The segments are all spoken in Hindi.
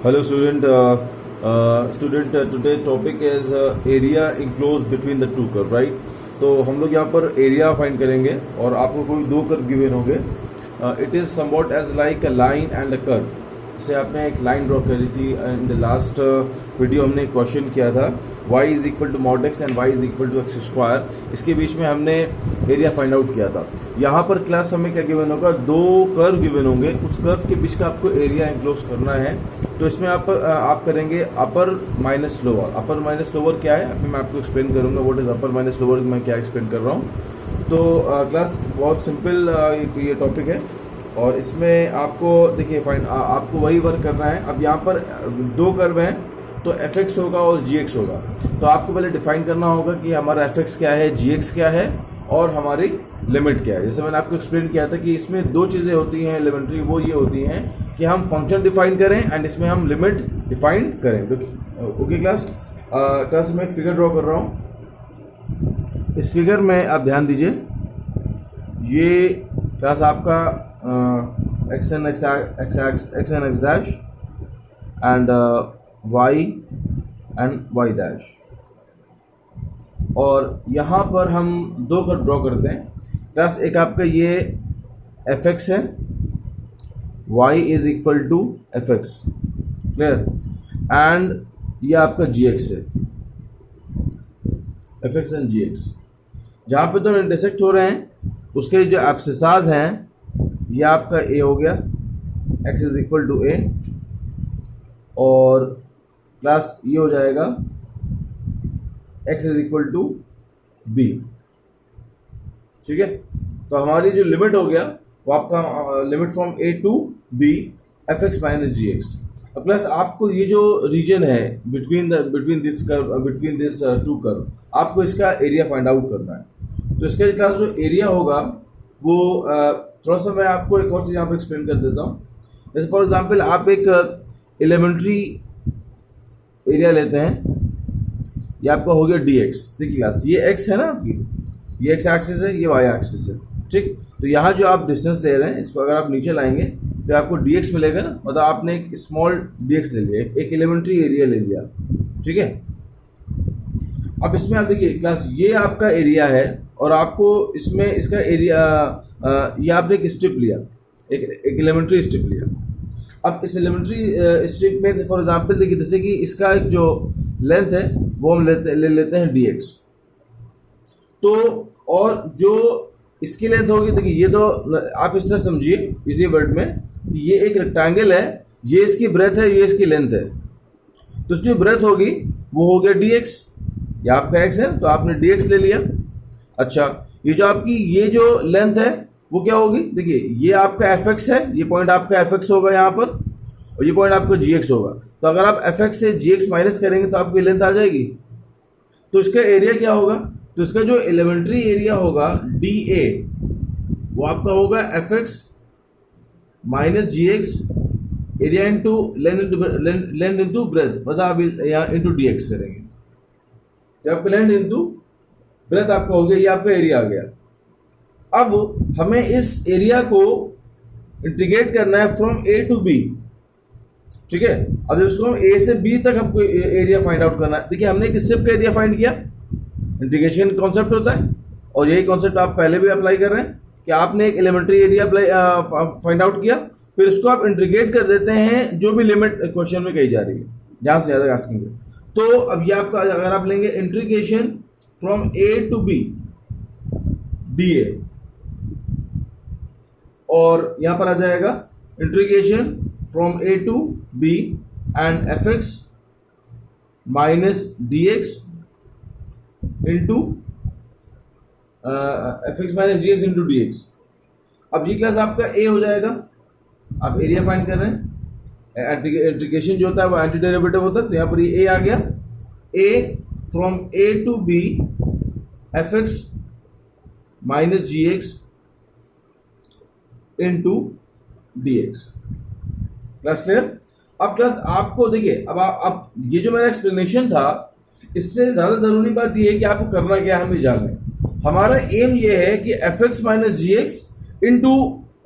Hello student. Today topic is area enclosed between the two curve, right? तो हम लोग यहाँ पर एरिया फाइंड करेंगे और आपको कोई दो कर्व गिवन होंगे. It is somewhat as like a line and a curve. जैसे आपने एक लाइन ड्रॉ करी थी इन द लास्ट वीडियो. हमने एक क्वेश्चन किया था y is equal to mod x and y is equal to x square. इसके बीच में हमने एरिया फाइंड आउट किया था. यहाँ पर क्लास हमें क्या गिवन होगा, दो कर्व गिवन होंगे, उस कर्व के बीच का आपको एरिया एंक्लोज करना है. तो इसमें आप करेंगे अपर माइनस लोअर. अपर माइनस लोअर क्या है अभी मैं आपको एक्सप्लेन करूंगा. What is upper minus lower, मैं क्या एक्सप्लेन कर रहा हूँ. तो क्लास बहुत सिंपल ये टॉपिक है और इसमें आपको देखिए आपको वही वर्क करना है. अब यहाँ पर दो कर्व हैं तो fx होगा और gx होगा. तो आपको पहले डिफाइन करना होगा कि हमारा fx क्या है, gx क्या है और हमारी लिमिट क्या है. जैसे मैंने आपको एक्सप्लेन किया था कि इसमें दो चीज़ें होती हैं एलिमेंट्री. वो ये होती हैं कि हम फंक्शन डिफाइन करें एंड इसमें हम लिमिट डिफाइन करें. ओके क्लास में एक फिगर ड्रॉ कर रहा हूँ. इस फिगर में आप ध्यान दीजिए, ये क्लास आपका x and x dash and y and y dash. और यहाँ पर हम दो कर्व ड्रॉ करते हैं. प्लस एक आपका ये fx है, y is equal to fx, clear, and ये आपका gx है, fx एंड gx. जहाँ पे दोनों इंटरसेक्ट हो रहे हैं उसके जो एब्सिसाज हैं ये आपका a हो गया, x is equal to a, और प्लस ये हो जाएगा x is equal to b. ठीक है, तो हमारी जो लिमिट हो गया वो आपका limit from a to b fx minus gx. Plus आपको ये जो रीजन है बिटवीन दिस टू कर्व, आपको इसका एरिया फाइंड आउट करना है. तो इसका क्लास जो एरिया होगा वो थोड़ा सा मैं आपको एक और चीज़ यहाँ पे एक्सप्लेन कर देता हूँ. जैसे फॉर एग्जांपल आप एक एलिमेंट्री एरिया लेते हैं, ये आपका हो गया dx. देखिए क्लास ये x है ना आपकी, ये x एक्सिस है, ये y एक्सिस है. ठीक, तो यहाँ जो आप डिस्टेंस ले रहे हैं इसको अगर आप नीचे लाएंगे तो आपको dx मिलेगा ना. मतलब आपने एक स्मॉल dx ले लिया, एक एलिमेंट्री एरिया ले लिया. ठीक है, अब इसमें आप देखिए क्लास ये आपका एरिया है और आपको इसमें इसका एरिया ये आपने एक स्ट्रिप लिया, एक एलिमेंट्री स्ट्रिप लिया. अब इस एलिमेंट्री स्ट्रिप में फॉर एग्जांपल देखिए, जैसे कि इसका जो लेंथ है वो हम ले लेते हैं dx. तो और जो इसकी लेंथ होगी, देखिए ये तो आप इस तरह समझिए इसी वर्ड में कि ये एक रेक्टेंगल है, ये इसकी ब्रेथ है, ये इसकी लेंथ है. तो इसकी ब्रेथ होगी वो हो गया dx. ये आपका x है तो आपने dx ले लिया. अच्छा, ये जो आपकी ये जो लेंथ है वो क्या होगी, देखिए ये आपका fx है, ये पॉइंट आपका fx होगा यहाँ पर, और ये पॉइंट आपका gx होगा. तो अगर आप fx से gx माइनस करेंगे तो आपकी लेंथ आ जाएगी. तो इसका एरिया क्या होगा, तो इसका जो एलिमेंट्री एरिया होगा dA वो आपका होगा fx minus gx area into length into breadth. मतलब आप यहाँ इंटू dx करेंगे तो आपका लेंथ इंटू ब्रेथ आपका हो गया, ये आपका एरिया आ गया. अब हमें इस एरिया को इंटीग्रेट करना है फ्रॉम a टू b. ठीक है, अब जब इसको हम a से b तक हमको एरिया फाइंड आउट करना है. देखिए हमने एक स्टेप का एरिया फाइंड किया, इंटीग्रेशन कॉन्सेप्ट होता है, और यही कॉन्सेप्ट आप पहले भी अप्लाई कर रहे हैं कि आपने एक एलिमेंट्री एरिया फाइंड आउट किया, फिर इसको आप इंटीग्रेट कर देते हैं जो भी लिमिट क्वेश्चन में कही जा रही है, जहां से ज़्यादा आस्किंग है. तो अब ये आपका अगर आप लेंगे integration from a to b dA, और यहां पर आ जाएगा integration from a to b and fx minus dx into fx minus dx into dx. अब ये क्लास आपका a हो जाएगा. आप एरिया फाइंड कर रहे हैं, इंटीग्रेशन जो होता है वो एंटी डेरिवेटिव होता है, तो यहाँ पर ये a आ गया. a from a to b fx minus gx into dx. Class clear. अब क्लास आपको देखिए, अब ये जो मेरा एक्सप्लेनेशन था इससे ज्यादा जरूरी बात ये है कि आपको करना क्या है हमें जाने. हमारा एम ये है कि fx minus gx into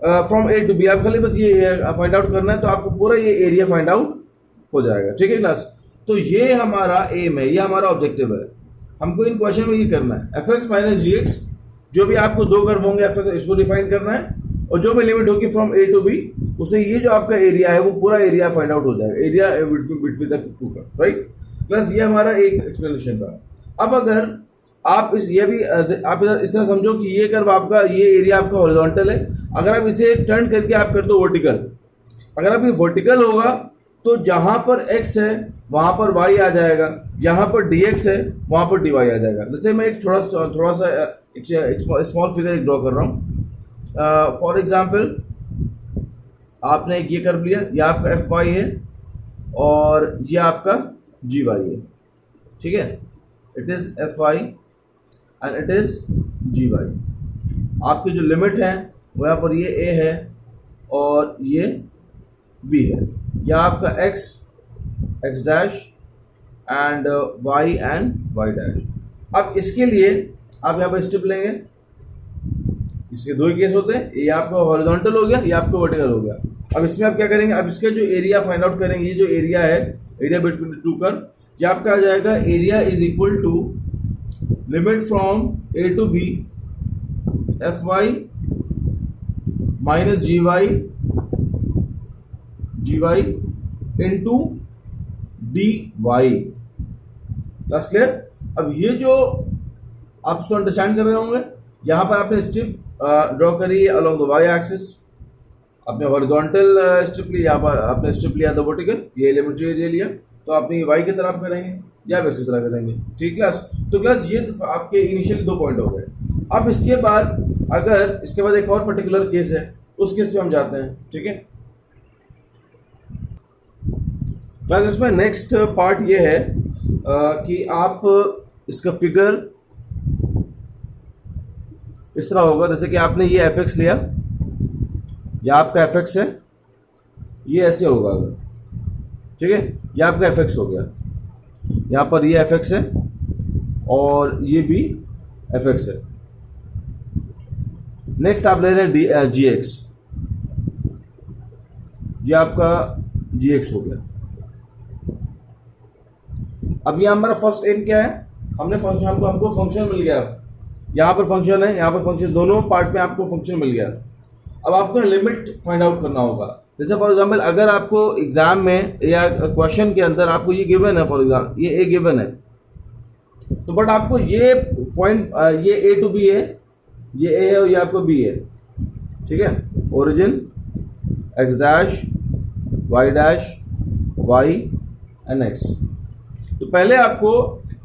from a to b, आप खाली बस ये फाइंड आउट करना है, तो आपको पूरा ये एरिया फाइंड आउट हो जाएगा। ठीक है क्लास, तो ये हमारा एम है, ये हमारा ऑब्जेक्टिव है। हमको इन क्वेश्चन में ये करना है, एफ एक्स माइनस जी एक्स, जो भी आपको दो कर्व होंगे एफ एक्स इसको डिफाइन करना है, और जो भी लिमिट होगी फ्रॉम ए टू बी, उसे ये जो आपका एरिया है वो पूरा एरिया फाइंड आउट हो जाएगा, area between the to curve, right. Plus ये हमारा एक एक्सप्लेनेशन था। अब अगर आप इस तरह समझो कि ये कर्व आपका, ये एरिया आपका हॉरिजॉन्टल है, अगर आप इसे टर्न करके आप कर दो वर्टिकल, अगर आप ये वर्टिकल होगा तो जहां पर x है वहां पर y आ जाएगा, जहां पर dx है वहां पर dy आ जाएगा। जैसे मैं एक थोड़ा सा स्मॉल फिगर ड्रॉ कर रहा हूं। फॉर एग्जांपल आपने एक ये कर्व लिया, ये आपका एफ वाई है और ये आपका जी वाई है। ठीक है, it is f y and it is g y. आपकी जो लिमिट है वो यहाँ पर ये ए है और ये बी है, या आपका x dash and y and y dash. अब इसके लिए आप यहाँ पर स्टेप लेंगे, इसके दो ही केस होते हैं, ये आपका हॉरिजॉन्टल हो गया, ये आपका वर्टिकल हो गया। अब इसमें आप क्या करेंगे, अब इसका जो एरिया फाइंड आउट करेंगे, ये जो एरिया है, एरिया बिटवीन टू कर्व, ये आपका आ जाएगा area is equal to limit from a to b f y minus g y into d y. Class clear. अब ये जो आप इसको अंडरस्टैंड कर रहे होंगे, यहां पर आपने स्ट्रिप ड्रॉ करी अलोंग द वाई एक्सिस, आपने हॉरिजॉन्टल स्ट्रिप लिया, यहाँ पर आपने स्ट्रिप लिया था वर्टिकल, ये एलिमेंट्री एरिया लिया, तो आप ये वाई की तरफ करेंगे या वैसी तरह करेंगे। ठीक क्लास, तो क्लास ये तो आपके इनिशियली दो पॉइंट हो गए। अब इसके बाद अगर इसके बाद एक और पर्टिकुलर केस है, उस केस पे हम जाते हैं। ठीक है क्लास, इसमें नेक्स्ट पार्ट ये है कि आप इसका फिगर इस तरह होगा, जैसे कि आपने ये एफ एक्स लिया, या आपका एफ एक्स है, ये ऐसे होगा अगर, ठीक है, ये आपका एफ एक्स हो गया, यहां पर ये एफ एक्स है और ये भी एफ एक्स है। नेक्स्ट आप ले रहे हैं जी एक्स, ये आपका जी एक्स हो गया। अब ये हमारा फर्स्ट एम क्या है, हमको फंक्शन मिल गया, यहां पर फंक्शन है, यहां पर फंक्शन, दोनों पार्ट में आपको फंक्शन मिल गया। अब आपको लिमिट फाइंड आउट करना होगा। जैसे फॉर एग्जांपल अगर आपको एग्जाम में या क्वेश्चन के अंदर आपको ये गिवन है, फॉर एग्जांपल ये ए गिवन है, तो बट आपको ये पॉइंट, ये ए टू बी है, ये ए है और ये आपको बी है। ठीक है, origin x dash y and x. तो पहले आपको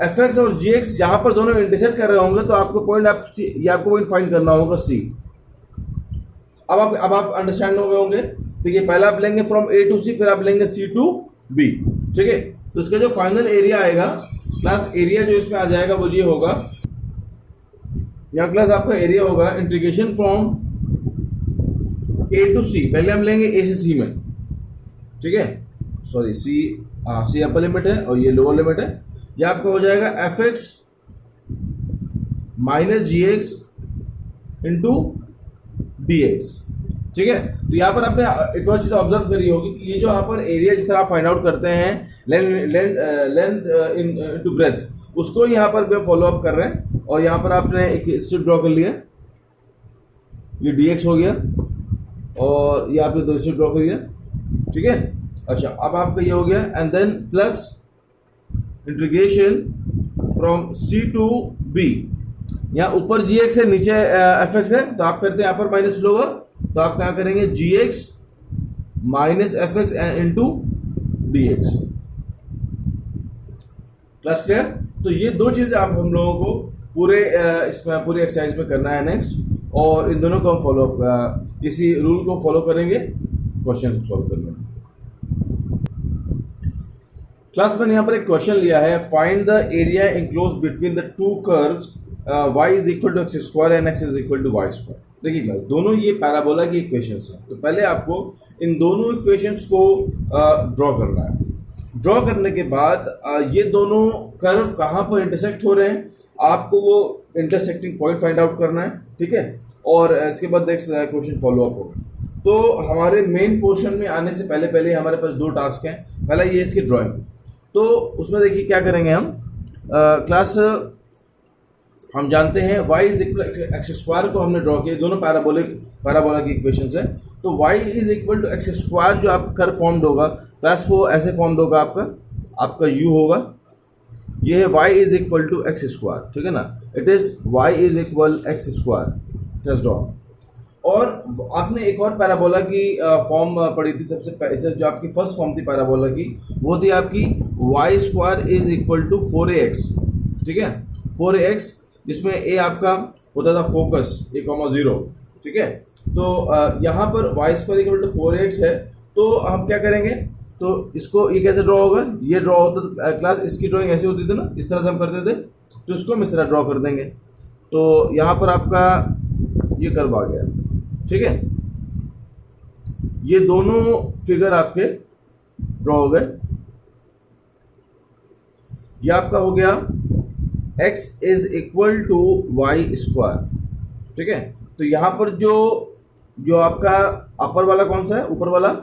एफ एक्स और जी एक्स जहां पर दोनों इंटरसेक्ट कर रहे होंगे, तो आपको पॉइंट आपको पॉइंट फाइंड करना होगा सी। अब आप अंडरस्टैंड हो गए होंगे। तो ये पहला आप लेंगे फ्रॉम ए टू सी, फिर आप लेंगे सी टू बी। ठीक है, तो इसका जो फाइनल एरिया आएगा, क्लास एरिया जो इसमें आ जाएगा वो ये होगा, यहाँ क्लास आपका एरिया होगा इंटीग्रेशन फ्रॉम ए टू सी। पहले हम लेंगे ए से सी में, ठीक है, सॉरी सी अपर लिमिट है और ये लोअर लिमिट है। ये आपका हो जाएगा एफ एक्स माइनस जी एक्स इंटू डी एक्स। ठीक है, तो यहाँ पर आपने एक और चीज ऑब्जर्व करी होगी कि ये जो यहाँ पर एरिया जिस तरह आप फाइंड आउट करते हैं लेंथ इनटू ब्रेथ, उसको यहाँ पर भी फॉलो अप कर रहे हैं। और यहाँ पर आपने एक स्ट्रिप ड्रॉ कर लिया, ये डी एक्स हो गया और ये आपने दो स्ट्रिप ड्रॉ कर लिया। ठीक है, अच्छा अब आपका ये हो गया and then plus integration from c to b. यहाँ ऊपर जी एक्स है, नीचे एफ एक्स है, तो आप करते हैं यहाँ पर माइनस लोअर, तो आप क्या करेंगे G X minus F X into D X. Class clear. तो ये दो चीजें आप हम लोगों को पूरे पूरे एक्सरसाइज में करना है नेक्स्ट, और इन दोनों को हम फॉलो इसी रूल को फॉलो करेंगे क्वेश्चन सॉल्व करने में। क्लास में यहाँ पर एक क्वेश्चन लिया है, find the area enclose between the two curves y is equal to x square and x is equal to y square. देखिए क्लास, दोनों ये पैराबोला की इक्वेशंस हैं, तो पहले आपको इन दोनों इक्वेशंस को ड्रॉ करना है। ड्रॉ करने के बाद ये दोनों कर्व कहाँ पर इंटरसेक्ट हो रहे हैं, आपको वो इंटरसेक्टिंग पॉइंट फाइंड आउट करना है। ठीक है, और इसके बाद नेक्स्ट क्वेश्चन फॉलो अप होगा। तो हमारे मेन पोर्शन में आने से पहले हमारे पास दो टास्क हैं। पहला ये इसकी ड्राइंग। तो उसमें देखिए क्या करेंगे हम, क्लास हम जानते हैं y is equal x square को हमने ड्रॉ किया, दोनों पैराबोला की इक्वेशंस हैं। तो y is equal to x square जो आपका कर्व फॉर्म्ड होगा, प्लस वो ऐसे फॉर्म्ड होगा, आपका u होगा, ये है y is equal to x square, ठीक है ना। It is y is equal x square, just draw. और आपने एक और पैराबोला की फॉर्म पढ़ी थी सबसे पहले, जो आपकी फर्स्ट फॉर्म थी पैराबोला की, वो थी आपकी y square is equal to 4ax, ठीक है, 4ax, जिसमें a आपका होता था फोकस a,0, ठीक है। तो यहाँ पर Y square equal to 4ax है, तो हम क्या करेंगे, तो इसको ये कैसे ड्रॉ होगा, ये ड्रॉ होता क्लास, इसकी ड्राइंग ऐसी होती थी ना, इस तरह से हम करते थे, तो इसको हम इस तरह ड्रॉ कर देंगे। तो यहाँ पर आपका ये कर्व आ गया, ठीक है। ये दोनों फिगर आपके ड्रॉ हो गए। ये आपका हो गया x is equal to y square, ठीक है। तो यहां पर जो आपका अपर वाला कौन सा है, ऊपर वाला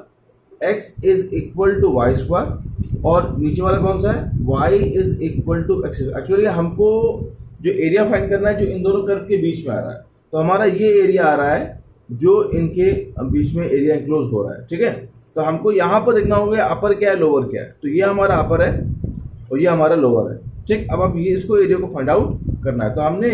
x is equal to y square, और नीचे वाला कौन सा है, y is equal to x. Actually हमको जो एरिया फाइंड करना है जो इन दोनों कर्व के बीच में आ रहा है, तो हमारा ये एरिया आ रहा है जो इनके बीच में एरिया इंक्लोज हो रहा है, ठीक है। तो हमको यहाँ पर देखना होगा अपर क्या है, लोअर क्या है। तो ये हमारा अपर है और ये हमारा लोअर है, ठीक। अब ये इसको एरिया को फाइंड आउट करना है। तो हमने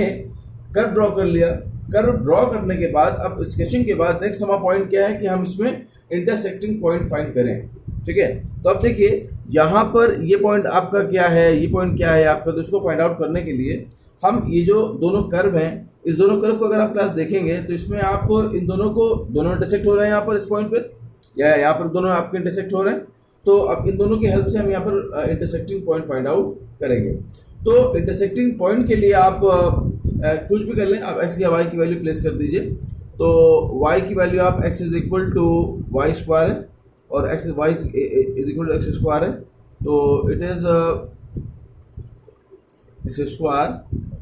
कर्व ड्रॉ कर लिया। कर्व ड्रॉ करने के बाद अब स्केचिंग के बाद नेक्स्ट हमारा पॉइंट क्या है कि हम इसमें इंटरसेक्टिंग पॉइंट फाइंड करें, ठीक है। तो अब देखिए यहाँ पर ये पॉइंट आपका क्या है, ये पॉइंट क्या है आपका, तो इसको फाइंड आउट करने के लिए हम ये जो दोनों कर्व हैं, इस दोनों कर्व को अगर आप क्लास देखेंगे तो इसमें आप इन दोनों इंटरसेक्ट हो रहे हैं यहाँ पर इस पॉइंट पे, या यहाँ पर दोनों आपके इंटरसेक्ट हो रहे हैं। तो अब इन दोनों की हेल्प से हम यहाँ पर इंटरसेक्टिंग पॉइंट फाइंड आउट करेंगे। तो इंटरसेक्टिंग पॉइंट के लिए आप कुछ भी कर लें, आप x या y की वैल्यू प्लेस कर दीजिए। तो y की वैल्यू आप x is equal to y square है और y is equal to x square है। तो it is x square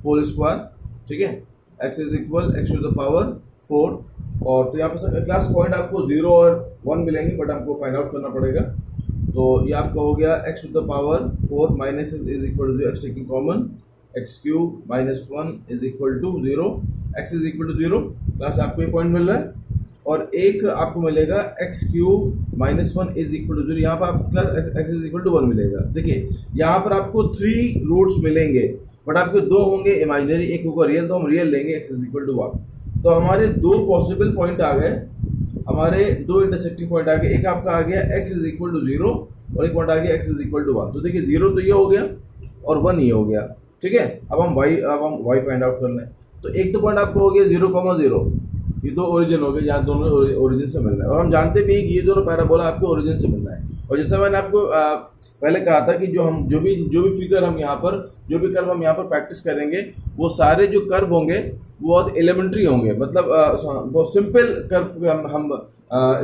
4 square, ठीक है। x is equal x to the power 4। और तो यहाँ पर क्लास पॉइंट आपको 0 और 1 मिलेंगे, बट आपको फाइंड आउट करना पड़ेगा। तो ये आपका हो गया x to the power 4 minus is equal to 0, x taking common, x cube minus 1 is equal to 0, x is equal to 0, class आपको ये पॉइंट मिल रहा है। और एक आपको मिलेगा x cube minus 1 is equal to 0, यहाँ पर आपको class x is equal to 1 मिलेगा। देखिए यहाँ पर आपको 3 रूट्स मिलेंगे, बट आपके 2 होंगे इमेजिनरी, एक होगा रियल, तो हम रियल लेंगे x इज इक्वल टू 1। तो हमारे 2 पॉसिबल पॉइंट आ गए, हमारे 2 इंटरसेक्टिंग पॉइंट आ गए। एक आपका आ गया x इज इक्वल टू 0 और एक पॉइंट आ गया x इज इक्वल टू 1। तो देखिए 0 तो ये हो गया और 1 ये हो गया, ठीक है। अब हम y फाइंड आउट कर लें। तो एक तो पॉइंट आपको हो गया 0,0, ये 2 ओरिजिन हो गए, यहाँ दोनों ओरिजिन से मिल रहा है। और हम जानते भी कि ये दोनों पैराबोला आपके ओरिजिन से मिल रहा है। और जैसा मैंने आपको पहले कहा था कि जो भी फिगर हम यहाँ पर, जो भी कर्व हम यहाँ पर प्रैक्टिस करेंगे, वो सारे जो कर्व होंगे वो बहुत एलिमेंट्री होंगे, मतलब बहुत सिंपल कर्व हम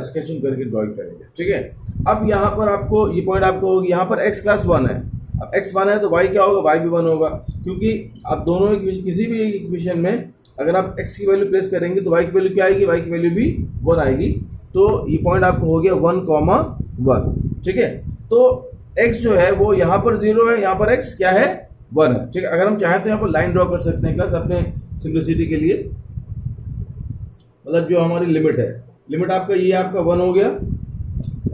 स्केचिंग करके ड्राइंग करेंगे, ठीक है। अब यहाँ पर आपको ये पॉइंट आपको होगी, यहाँ पर x क्लास 1 है। अब x 1 है तो y क्या होगा, y भी 1 होगा, क्योंकि आप दोनों किसी भी इक्वेशन में अगर आप x की वैल्यू प्लेस करेंगे तो y की वैल्यू क्या आएगी, y की वैल्यू भी 1 आएगी। तो ये पॉइंट आपको हो गया 1,1, ठीक है। तो x जो है वो यहाँ पर 0 है, यहाँ पर x क्या है, 1 है, ठीक है। अगर हम चाहें तो यहाँ पर लाइन ड्रॉ कर सकते हैं क्लास अपने सिंप्लिसिटी के लिए, मतलब जो हमारी लिमिट है, लिमिट आपका ये आपका 1 हो गया,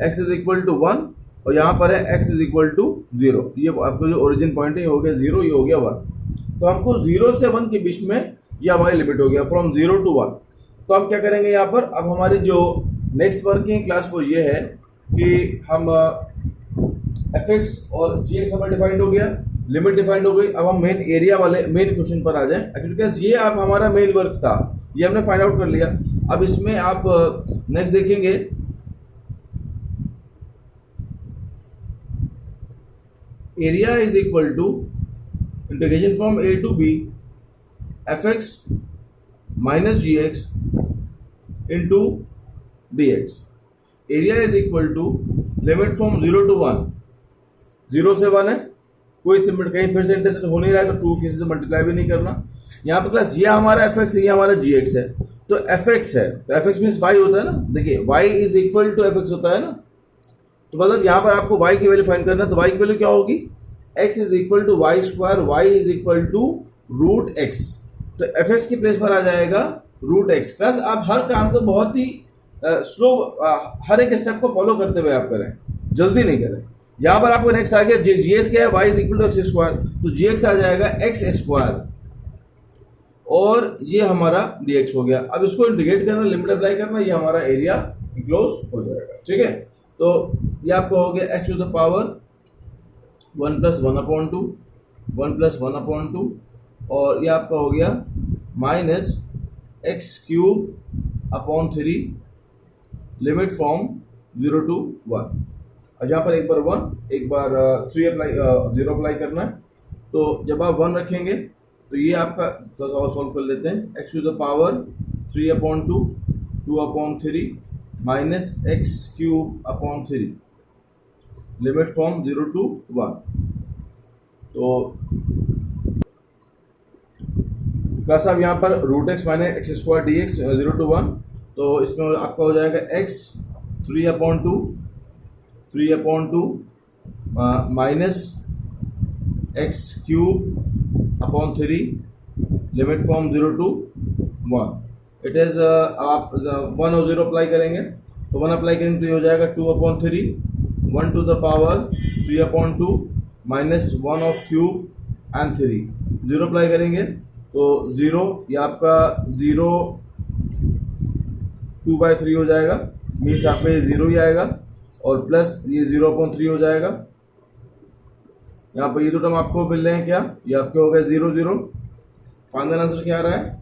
x इज इक्वल टू 1, और यहाँ पर है x इज इक्वल टू 0। ये आपका जो ओरिजिन पॉइंट है ये हो गया 0, ये हो गया 1। तो हमको 0 से 1 के बीच में ये हमारी लिमिट हो गया, फ्रॉम 0 टू 1। तो हम क्या करेंगे यहाँ पर, अब हमारी जो नेक्स्ट वर्किंग क्लास वो ये है कि हम fx और gx हमारा डिफाइंड हो गया, लिमिट डिफाइंड हो गई। अब हम मेन एरिया वाले मेन क्वेश्चन पर आ जाएं। एक्चुअली ये आप हमारा मेन वर्क था, ये हमने फाइंड आउट कर लिया। अब इसमें आप नेक्स्ट देखेंगे area is equal to integration from a to b fx minus gx into dx। Area is equal to limit from 0 to 1, 0 से 1 है, कोई सिमिट कहीं फिर से इंटरसेक्ट हो नहीं रहा है, तो 2 किसी से मल्टीप्लाई भी नहीं करना। यहाँ पर क्लास ये हमारा fx है, ये हमारा gx है। तो fx है तो fx मीन्स y होता है ना, देखिए y is equal to fx होता है ना। तो मतलब यहाँ पर आपको y की वैल्यू फाइंड करना है, तो y की वैल्यू क्या होगी, x is equal to y square, y is equal to root x। तो fx की प्लेस पर आ जाएगा रूट x। प्लस आप हर काम को बहुत ही स्लो, हर एक स्टेप को फॉलो करते हुए आप करें, जल्दी नहीं करें। यहाँ पर आपको नेक्स्ट आ गया जी एक्स क्या है, y is equal to x square, तो जी एक्स आ जाएगा एक्स स्क्वायर और ये हमारा dx हो गया। अब इसको इंटीग्रेट करना, लिमिट अप्लाई करना, ये हमारा एरिया क्लोज हो जाएगा। ठीक है, तो ये आपका हो गया x to the power 1 plus 1/2, 1 plus 1/2, और ये आपका हो गया minus x cube upon 3, limit from 0 to 1। और यहाँ पर एक बार 1, एक बार 3 अप्लाई, 0 अप्लाई करना है। तो जब आप 1 रखेंगे तो ये आपका, तो सॉल्व कर लेते हैं, x to the power 3/2, 2/3 minus x cube upon 3, limit from 0 to 1। तो प्लस अब यहाँ पर root x minus x square d x 0 to 1, तो इसमें आपका हो जाएगा x 3/2 minus x cube upon 3, limit from 0 to 1। It is आप 1 और 0 अप्लाई करेंगे, तो 1 अप्लाई करेंगे तो ये हो जाएगा 2/3, 1 to the power 3/2 minus 1 of cube and 3, 0 apply करेंगे तो 0, ये आपका 0 2/3 हो जाएगा, मीन्स आपका ये 0 ही आएगा, और प्लस ये 0/3 हो जाएगा। यहाँ पर ये दो टर्म आपको मिल रहे हैं क्या, ये आपके हो गए 0 0। फाइनल आंसर क्या आ रहा है,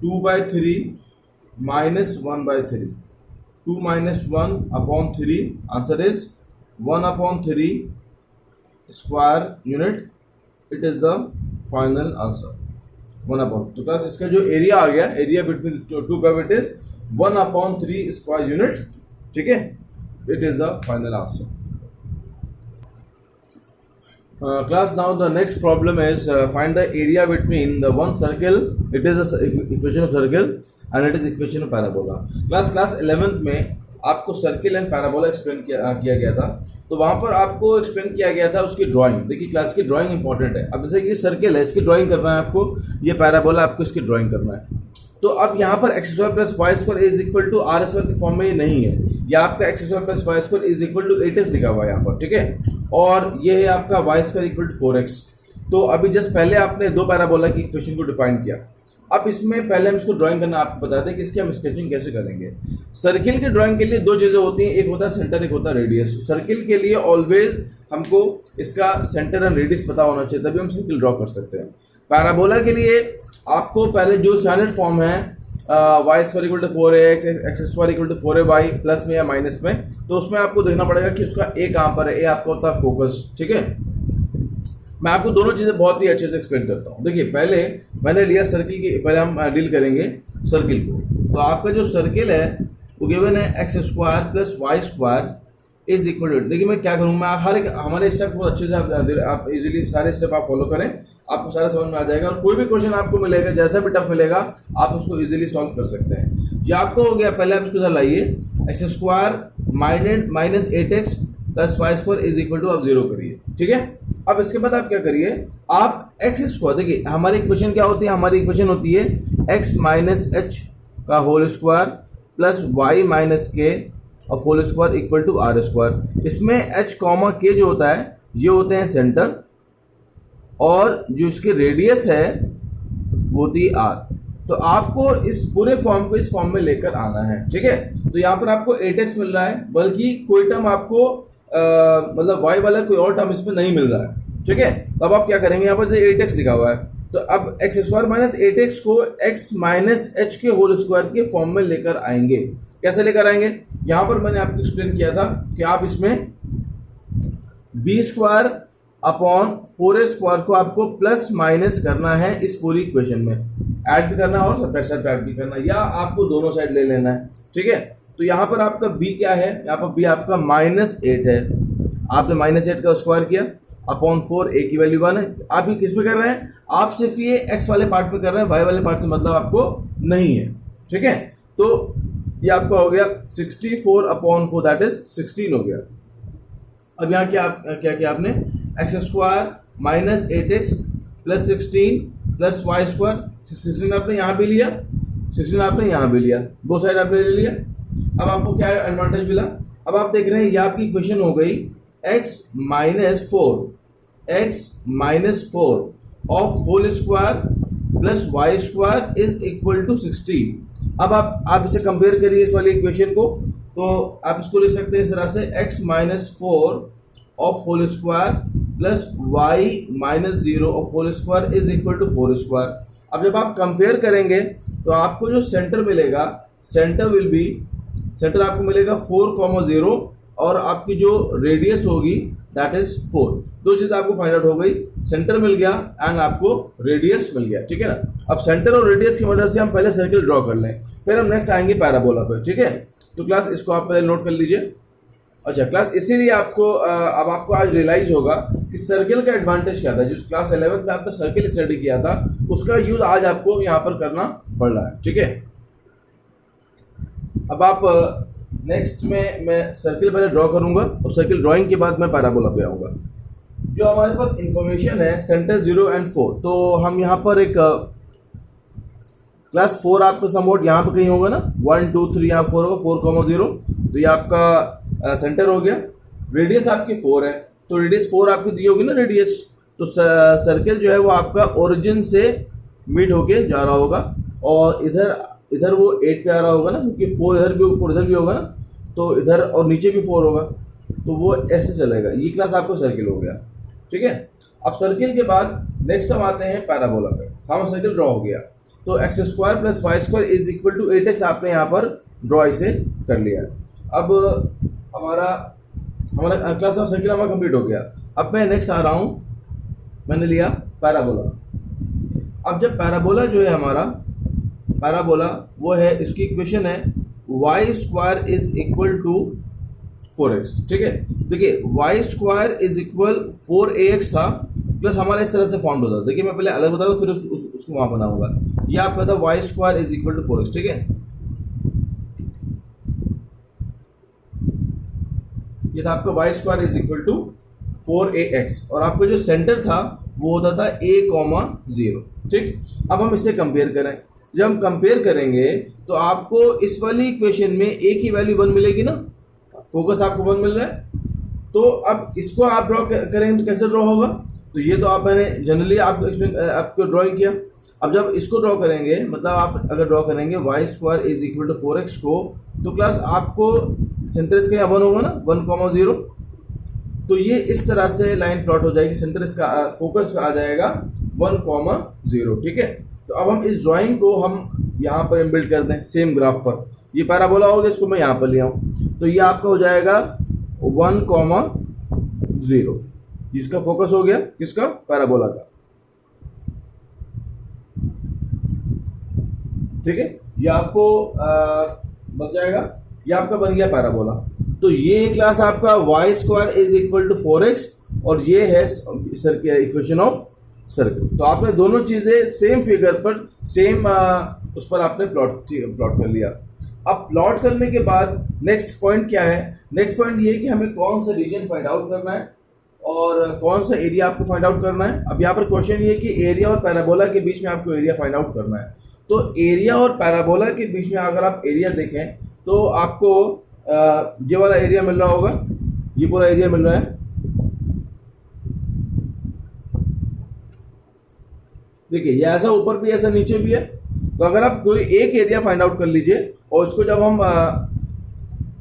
2/3 minus 1/3, 2 minus 1/3, answer is 1/3 square unit. It is the final answer 1/, तो प्लस इसका जो एरिया आ गया, area between two curve, it is 1/3 square unit. ठीक है, it is the final answer. Class, now the next problem is find the area between the one circle. It is a equation of circle and it is equation of parabola. Class 11th में आपको सर्किल एंड पैराबोला एक्सप्लेन किया गया था, तो वहां पर आपको एक्सप्लेन किया गया था उसकी ड्राइंग। देखिए क्लास की ड्राइंग इंपॉर्टेंट है। अब जैसे ये सर्किल है, इसकी ड्राइंग करना है आपको, ये पैराबोला आपको इसकी ड्राइंग करना है। तो अब यहाँ पर x square plus y square is equal to r square की फॉर्म में ये नहीं है, या आपका x square plus y square is equal to 8x लिखा हुआ है यहाँ पर। ठीक है, और ये है आपका y square equal to 4x। तो अभी जस्ट पहले आपने दो पैराबोला की इक्वेशन को डिफाइन किया। अब इसमें पहले हम इसको ड्राइंग करना आपको बताते हैं कि इसकी हम स्केचिंग कैसे करेंगे। सर्किल की ड्राइंग के लिए दो चीजें होती हैं, एक होता है सेंटर, एक होता है रेडियस। सर्किल के लिए ऑलवेज हमको इसका सेंटर एंड रेडियस पता होना चाहिए, तभी हम सर्किल ड्रॉ कर सकते हैं। पैराबोला के लिए आपको पहले जो स्टैंडर्ड फॉर्म है y square equal to 4x, x square equal to 4ay plus में या माइनस में, तो उसमें आपको देखना पड़ेगा कि उसका ए कहाँ पर है। ए आपका होता है फोकस। ठीक है, मैं आपको दोनों चीजें बहुत ही अच्छे से एक्सप्लेन करता हूँ। देखिए पहले मैंने लिया सर्किल की, पहले हम डील करेंगे सर्किल को। तो आपका जो सर्किल है वो गिवन है x square plus y square is equal to. देखिए मैं क्या करूँगा, मैं हर एक हमारे स्टेप को अच्छे से आप इजीली सारे स्टेप आप फॉलो करें, आपको सारा समझ में आ जाएगा। और कोई भी क्वेश्चन आपको मिलेगा, जैसा भी टफ मिलेगा, आप उसको इजीली सॉल्व कर सकते हैं। ये आपको हो गया, पहले आप इसको इधर लाइए, x square minus 8x plus y square is equal to, आप 0 करिए। ठीक है, अब इसके बाद आप क्या करिए, आप एक्स स्क्वायर, देखिए हमारी इक्वेशन क्या होती है, हमारी इक्वेशन होती है एक्स माइनस एच का whole square plus y minus k और whole square equal to r square. इसमें एच कॉमा के जो होता है ये होते हैं सेंटर, और जो इसके रेडियस है वो होती है आर। तो आपको इस पूरे फॉर्म को इस फॉर्म में लेकर आना है। ठीक है, तो यहाँ पर आपको 8x मिल रहा है, बल्कि कोई टर्म आपको मतलब y वाला कोई और टर्म इसमें नहीं मिल रहा है। ठीक है, तो अब आप क्या करेंगे, यहाँ पर 8x लिखा हुआ है, तो अब एक्स स्क्वायर माइनस 8x को x माइनस एच के होल स्क्वायर के फॉर्म में लेकर आएंगे। कैसे लेकर आएंगे, यहाँ पर मैंने आपको एक्सप्लेन किया था कि आप इसमें B square upon 4a square को आपको प्लस माइनस करना है इस पूरी इक्वेशन में, ऐड भी करना है और सब्ट्रैक्ट साइड ऐड भी करना है, या आपको दोनों साइड ले लेना है। ठीक है, तो यहाँ पर आपका b क्या है, यहाँ पर b आपका -8 है। आपने -8 का स्क्वायर किया अपॉन 4, a की वैल्यू 1 है। आप ये किस में कर रहे हैं, आप सिर्फ ये x वाले पार्ट में कर रहे हैं, y वाले पार्ट से मतलब आपको नहीं है। ठीक है, तो ये आपका हो गया 64/4 दैट इज 16 हो गया। अब यहाँ क्या किया आपने, x square minus 8x plus 16 plus y square, 16 आपने यहाँ भी लिया, 16 आपने यहाँ भी लिया, दो साइड आपने ले लिया। अब आपको क्या एडवांटेज मिला, अब आप देख रहे हैं ये आपकी इक्वेशन हो गई x minus four of whole square plus y square is equal to 16। अब आप इसे कंपेयर करिए इस वाली इक्वेशन को, तो आप इसको लिख सकते हैं इस तरह से x minus four of whole square plus y minus zero of whole square is equal to 4 square. अब जब आप कंपेयर करेंगे तो आपको जो सेंटर मिलेगा, सेंटर आपको मिलेगा 4,0 और आपकी जो रेडियस होगी दैट इज 4। दो चीज आपको फाइंड आउट हो गई, सेंटर मिल गया एंड आपको रेडियस मिल गया, ठीक है ना। अब सेंटर और रेडियस की मदद से हम पहले सर्किल ड्रॉ कर लें, फिर हम नेक्स्ट आएंगे पैराबोला पर, ठीक है। तो क्लास इसको आप पहले नोट कर लीजिए। अच्छा क्लास, इसीलिए आपको अब आपको आज रियलाइज होगा कि सर्किल का एडवांटेज क्या था। जो क्लास 11th में आपने सर्किल स्टडी किया था उसका यूज आज आपको यहाँ पर करना पड़ रहा है, ठीक है। अब आप नेक्स्ट में मैं सर्किल पहले ड्रॉ करूंगा और सर्किल ड्राइंग के बाद मैं पैराबोला पे आऊंगा। जो हमारे पास इंफॉर्मेशन है सेंटर 0 and 4, तो हम यहाँ पर एक क्लास 4 आपको समवॉट यहाँ पर कहीं होगा ना, 1 2 3 यहाँ 4 होगा, 4,0, तो ये आपका सेंटर हो गया। रेडियस आपकी 4 है, तो रेडियस 4 आपकी दी होगी ना रेडियस, तो सर्किल जो है वो आपका ओरिजिन से मीट होके जा रहा होगा और इधर वो 8 पे आ रहा होगा ना, क्योंकि 4 इधर भी होगा 4 इधर भी होगा ना, तो इधर और नीचे भी 4 होगा, तो वो ऐसे चलेगा। ये क्लास आपको सर्किल हो गया, ठीक है। अब सर्किल के बाद नेक्स्ट हम आते हैं पैराबोला पे। हम सर्किल ड्रॉ हो गया, तो x square plus y square is equal to 8x आपने यहाँ पर ड्रॉ इसे कर लिया। अब हमारा क्लास ऑफ सर्किल हमारा कंप्लीट हो गया। अब मैं नेक्स्ट आ रहा हूँ, मैंने लिया पैराबोला। अब जब पैराबोला जो है हमारा पैराबोला वो है, इसकी इक्वेशन है y square is equal to 4x, ठीक है। देखिए Y square is equal 4ax था, प्लस हमारा इस तरह से फॉर्म होता था। देखिए मैं पहले अलग बता दूं फिर उसको वहां बनाऊंगा। ये आपका था y square is equal to 4x, ठीक है। ये था आपका y square is equal to 4ax और आपका जो सेंटर था वो होता था a,0, ठीक। अब हम इसे कंपेयर करें, जब हम कंपेयर करेंगे तो आपको इस वाली इक्वेशन में a की वैल्यू 1 मिलेगी ना, फोकस आपको 1 मिल रहा है। तो अब इसको आप ड्रॉ करेंगे तो कैसे ड्रॉ होगा, तो ये तो आप मैंने जनरली आपको ड्रॉइंग किया। अब जब इसको ड्रॉ करेंगे, मतलब आप अगर ड्रॉ करेंगे y square is equal to 4x को, तो क्लास आपको सेंटर इसका यहाँ 1 होगा ना, 1,0, तो ये इस तरह से लाइन प्लॉट हो जाएगी, सेंटर इसका फोकस आ जाएगा 1,0, ठीक है। तो अब हम इस ड्राइंग को हम यहाँ पर बिल्ड कर दें सेम ग्राफ पर। ये पैराबोला होगा, इसको मैं यहाँ पर ले आऊँ, तो ये आपका हो जाएगा 1,0, जिसका फोकस हो गया किसका, पैराबोला का, ठीक है। ये आपको बन जाएगा, ये आपका बन गया पैराबोला। तो ये क्लास आपका y square is equal to 4x और ये है इक्वेशन ऑफ सर्किल। तो आपने दोनों चीजें सेम फिगर पर सेम उस पर आपने प्लॉट कर लिया। अब प्लॉट करने के बाद नेक्स्ट पॉइंट क्या है, नेक्स्ट पॉइंट ये है कि हमें कौन सा रीजन फाइंड आउट करना है और कौन सा एरिया आपको फाइंड आउट करना है। अब यहाँ पर क्वेश्चन ये है कि एरिया और पैराबोला के बीच में आपको एरिया फाइंड आउट करना है। तो एरिया और पैराबोला के बीच में अगर आप एरिया देखें तो आपको ये वाला एरिया मिल रहा होगा, ये पूरा एरिया मिल रहा है। देखिए ये ऐसा ऊपर भी ऐसा नीचे भी है। तो अगर आप कोई एक एरिया फाइंड आउट कर लीजिए और इसको जब हम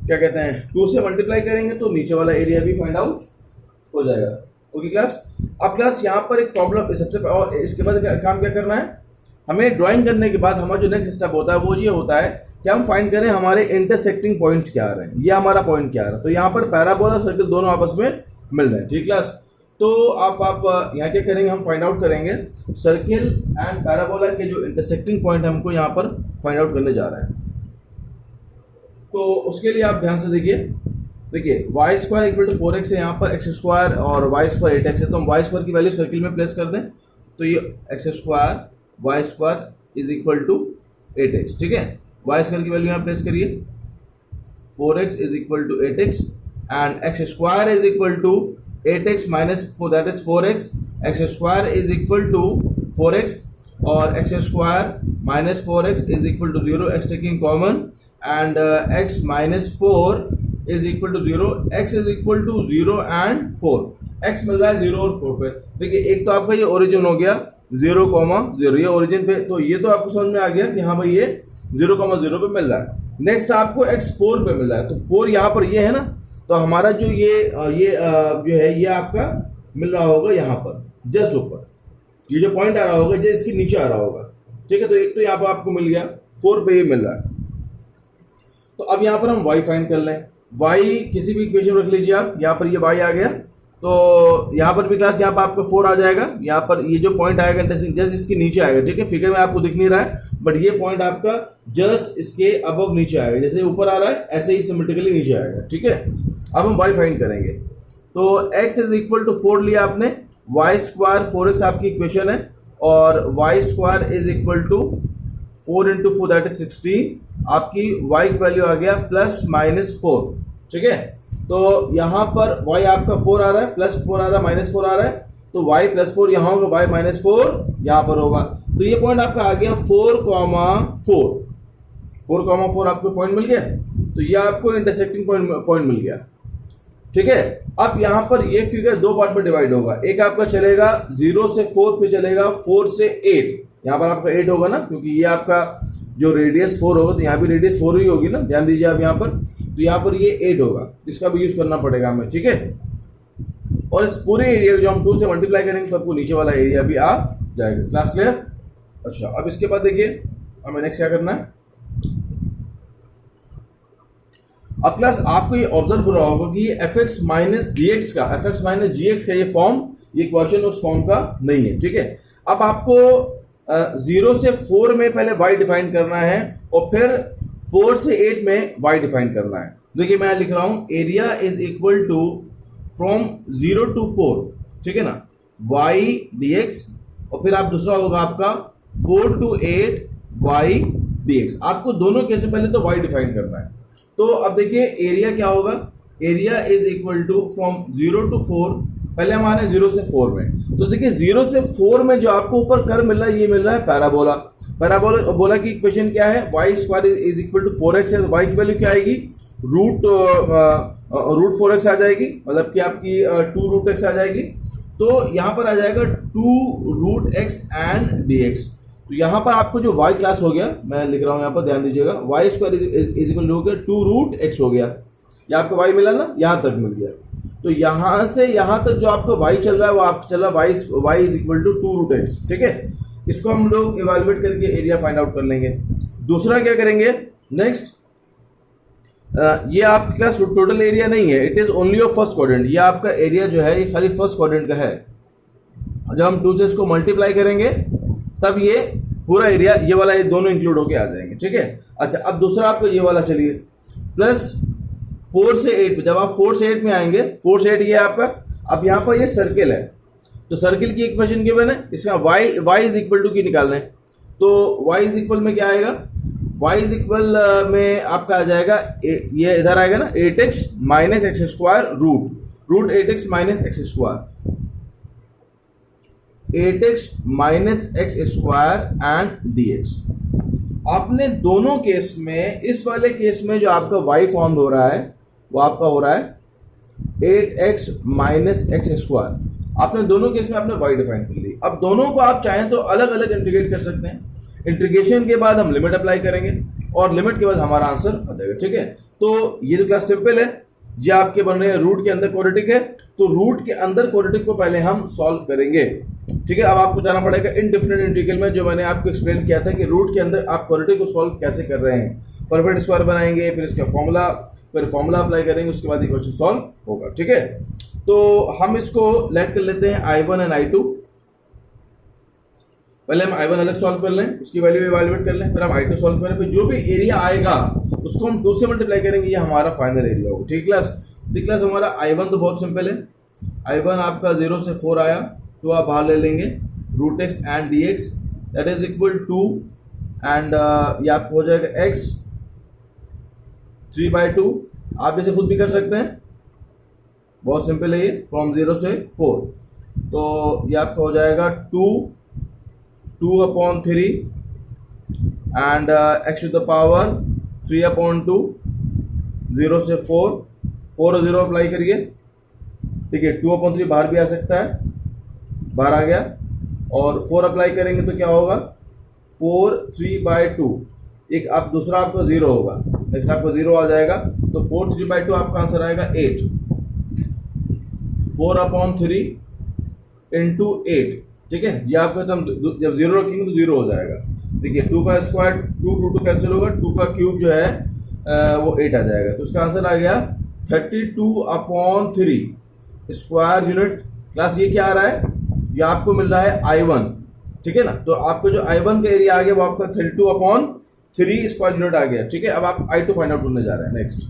क्या कहते हैं 2 से मल्टीप्लाई करेंगे तो नीचे वाला एरिया भी फाइंड आउट हो जाएगा। Okay class. अब क्लास यहाँ पर एक प्रॉब्लम सबसे इसके बाद काम क्या करना है, हमें ड्राइंग करने के बाद हमारा जो नेक्स्ट स्टेप होता है वो ये होता है कि हम फाइंड करें हमारे इंटरसेक्टिंग पॉइंट्स क्या आ रहे हैं, ये हमारा पॉइंट क्या आ रहा है। तो यहाँ पर पैराबोला सर्किल दोनों आपस में मिल रहे हैं, ठीक क्लास। तो आप यहाँ क्या करेंगे, हम फाइंड आउट करेंगे सर्किल एंड पैराबोला के जो इंटरसेक्टिंग पॉइंट हमको यहाँ पर फाइंड आउट करने जा रहे हैं। तो उसके लिए आप ध्यान से देखिए Y square equal to 4x है, यहाँ पर एक्स स्क्वायर और वाई स्क्वायर 8x है। तो हम वाई स्क्वायर की वैल्यू सर्किल में प्लेस कर दें, तो ये x square y square is equal to 8x, ठीक है। वाई स्क्वायर की वैल्यू यहाँ प्लेस करिए, 4x is equal to 8x and x square is equal to 8x minus 4 that is 4x, x square is equal to 4x और x square minus 4x is equal to 0, x taking common and x minus 4 is equal to 0, x is equal to 0 and 4, x मिल रहा है 0 और 4 पे। देखिए एक तो आपका ये ओरिजिन हो गया 0,0, ये ओरिजिन पे, तो ये तो आपको समझ में आ गया कि हाँ भाई ये 0,0 पे मिल रहा है। नेक्स्ट आपको x 4 पे मिल रहा है, तो 4 यहाँ पर ये है ना, तो हमारा जो ये जो है ये आपका मिल रहा होगा यहाँ पर जस्ट ऊपर, ये जो पॉइंट आ रहा होगा जो इसके नीचे आ रहा होगा, ठीक है। तो एक तो यहाँ पर आपको मिल गया 4 पे ये मिल रहा है। तो अब यहाँ पर हम y फाइंड कर लें, y किसी भी इक्वेशन रख लीजिए आप, यहाँ पर ये y आ गया, तो यहाँ पर भी क्लास यहाँ पर आपका 4 आ जाएगा, यहाँ पर ये जो पॉइंट आएगा जस्ट इसके नीचे आएगा, ठीक है। फिगर में आपको दिख नहीं रहा है बट ये पॉइंट आपका जस्ट इसके अबव नीचे आएगा, जैसे ऊपर आ रहा है ऐसे ही सिमेट्रिकली नीचे आएगा, ठीक है। अब हम y फाइंड करेंगे, तो x इज इक्वल टू 4 लिया आपने, y स्क्वायर 4x आपकी इक्वेशन है और y square is equal to 4 into 4 that is 16, आपकी y की वैल्यू आ गया प्लस माइनस 4, ठीक है। तो यहाँ पर y आपका 4 आ रहा है, प्लस 4 आ रहा है, माइनस 4 आ रहा है, तो y प्लस 4 यहाँ होगा, y माइनस 4 यहाँ पर होगा। तो ये पॉइंट आपका आ गया 4,4 आपको पॉइंट मिल गया, तो ये आपको इंटरसेक्टिंग पॉइंट मिल गया, ठीक है। अब यहाँ पर ये फिगर दो पार्ट में डिवाइड होगा, एक आपका चलेगा 0 से 4 पे चलेगा 4 से 8, यहाँ पर आपका 8 होगा ना, क्योंकि ये आपका जो रेडियस 4 होगा तो यहाँ भी रेडियस 4 ही होगी ना, ध्यान दीजिए आप यहाँ पर, तो यहाँ पर ये 8 होगा, इसका भी यूज करना पड़ेगा हमें, ठीक है। और इस पूरे एरिया को जो हम 2 से मल्टीप्लाई करेंगे तो आपको नीचे वाला एरिया भी आ जाएगा। Class clear? अच्छा, अब इसके बाद देखिए हमें नेक्स्ट क्या करना है। अब क्लास आपको ये ऑब्जर्व हो रहा होगा कि ये fx माइनस dx का, fx माइनस gx का ये फॉर्म, ये क्वेश्चन उस फॉर्म का नहीं है, ठीक है। अब आपको 0 से 4 में पहले y डिफाइन करना है और फिर 4 से 8 में y डिफाइन करना है। देखिए मैं लिख रहा हूं area is equal to from 0 to 4, ठीक है ना, y dx और फिर आप दूसरा होगा आपका 4 टू 8 y dx। आपको दोनों केस में पहले तो y डिफाइन करना है। तो अब देखिए एरिया क्या होगा, area is equal to from 0 to 4, पहले हम आ रहे हैं 0 से 4 में, तो देखिए 0 से 4 में जो आपको ऊपर कर्व मिल रहा है ये मिल रहा है पैराबोला। पैराबोला की इक्वेशन क्या है, y square is equal to 4x है, तो y की वैल्यू क्या आएगी, रूट 4x आ जाएगी, मतलब कि आपकी 2 रूट x आ जाएगी। तो यहाँ पर आ जाएगा 2 रूट x एंड dx। तो यहाँ पर आपको जो y क्लास हो गया, मैं लिख रहा हूँ यहाँ पर ध्यान दीजिएगा, y square is equal to हो गया 2 रूट x हो गया, ये आपको y मिला ना, यहाँ तक मिल गया। तो यहाँ से यहाँ तक जो आपका y चल रहा है वो आपको चल रहा है y is equal to 2 root x, ठीक है। इसको हम लोग इवेलुएट करके एरिया फाइंड आउट कर लेंगे। दूसरा क्या करेंगे नेक्स्ट, ये आपके क्लास टोटल एरिया नहीं है, it is only of first quadrant. ये आपका एरिया जो है ये खाली फर्स्ट क्वाड्रेंट का है। जब हम 2 से इसको मल्टीप्लाई करेंगे तब ये पूरा एरिया, ये वाला, ये दोनों इंक्लूड होके आ जाएंगे, ठीक है। अच्छा, अब दूसरा आपको ये वाला चलिए, प्लस 4 से 8, जब आप 4 से 8 में आएंगे, 4 से 8 ये आपका, अब यहाँ पर ये सर्किल है, तो सर्किल की इक्वेशन गिवन है, इसका y इज इक्वल टू की निकालना है, तो y इज इक्वल में क्या आएगा, y इज इक्वल में आपका आ जाएगा, ये इधर आएगा ना 8x minus x square root 8x minus x square, 8x minus x square and dx। आपने दोनों केस में, इस वाले केस में जो आपका y फॉर्म हो रहा है वो आपका हो रहा है 8x माइनस एक्स स्क्वायर। आपने दोनों केस में आपने y डिफाइन कर ली। अब दोनों को आप चाहें तो अलग अलग इंटीग्रेट कर सकते हैं, इंटीग्रेशन के बाद हम लिमिट अप्लाई करेंगे और लिमिट के बाद हमारा आंसर आ जाएगा, ठीक है। तो ये तो क्लास सिंपल है, ये आपके बन रहे हैं रूट के अंदर क्वाड्रेटिक है, तो रूट के अंदर क्वाड्रेटिक को पहले हम सॉल्व करेंगे, ठीक है। अब आपको जाना पड़ेगा इनडिफिनिट इंटीग्रल में, जो मैंने आपको एक्सप्लेन किया था कि रूट के अंदर आप क्वाड्रेटिक को सॉल्व कैसे कर रहे हैं। परफेक्ट स्क्वायर बनाएंगे, फिर इसका फॉर्मूला, फिर फॉर्मूला अप्लाई करेंगे, उसके बाद इक्वेशन सॉल्व होगा, ठीक है। तो हम इसको लेट कर लेते हैं I1 एंड I2। पहले हम I1 अलग सॉल्व कर लें, उसकी वैल्यू इवैल्यूएट कर लें, फिर हम I2 सॉल्व करें, फिर जो भी एरिया आएगा उसको हम 2 से मल्टीप्लाई करेंगे, ये हमारा फाइनल एरिया होगा, ठीक क्लास। क्लास हमारा I1 तो बहुत सिंपल है, I1 आपका 0 से 4 आया, तो आप बाहर ले लेंगे root x and dx that is equal to, and ये आपको हो जाएगा x 3/2, आप इसे खुद भी कर सकते हैं, बहुत सिंपल है ये, फ्रॉम 0 से 4। तो ये आपका हो जाएगा 2/3 and x to the power 3/2, 0 से 4, 4 और 0 अप्लाई करिए, ठीक है, 2/3 बाहर भी आ सकता है, बाहर आ गया, और 4 अप्लाई करेंगे तो क्या होगा, 4 3/2, एक आप दूसरा आपका 0 होगा, नेक्स्ट आपका 0 आ जाएगा, तो 4 3/2 आपका आंसर आएगा 8, 4/3 इंटू 8, ठीक है, ये आपका जब 0 रखेंगे तो 0 हो जाएगा, देखिए 2 का स्क्वायर 2 कैंसिल होगा, 2 का क्यूब जो है वो 8 आ जाएगा, तो इसका आंसर आ गया 32/3 स्क्वायर यूनिट। क्लास ये क्या आ रहा है, ये आपको मिल रहा है I1, ठीक है ना, तो आपको जो I1 का एरिया आ गया वो आपका 32/3 स्क्वायर यूनिट आ गया, ठीक है। अब आप I2 फाइंड आउट करने जा रहे हैं। नेक्स्ट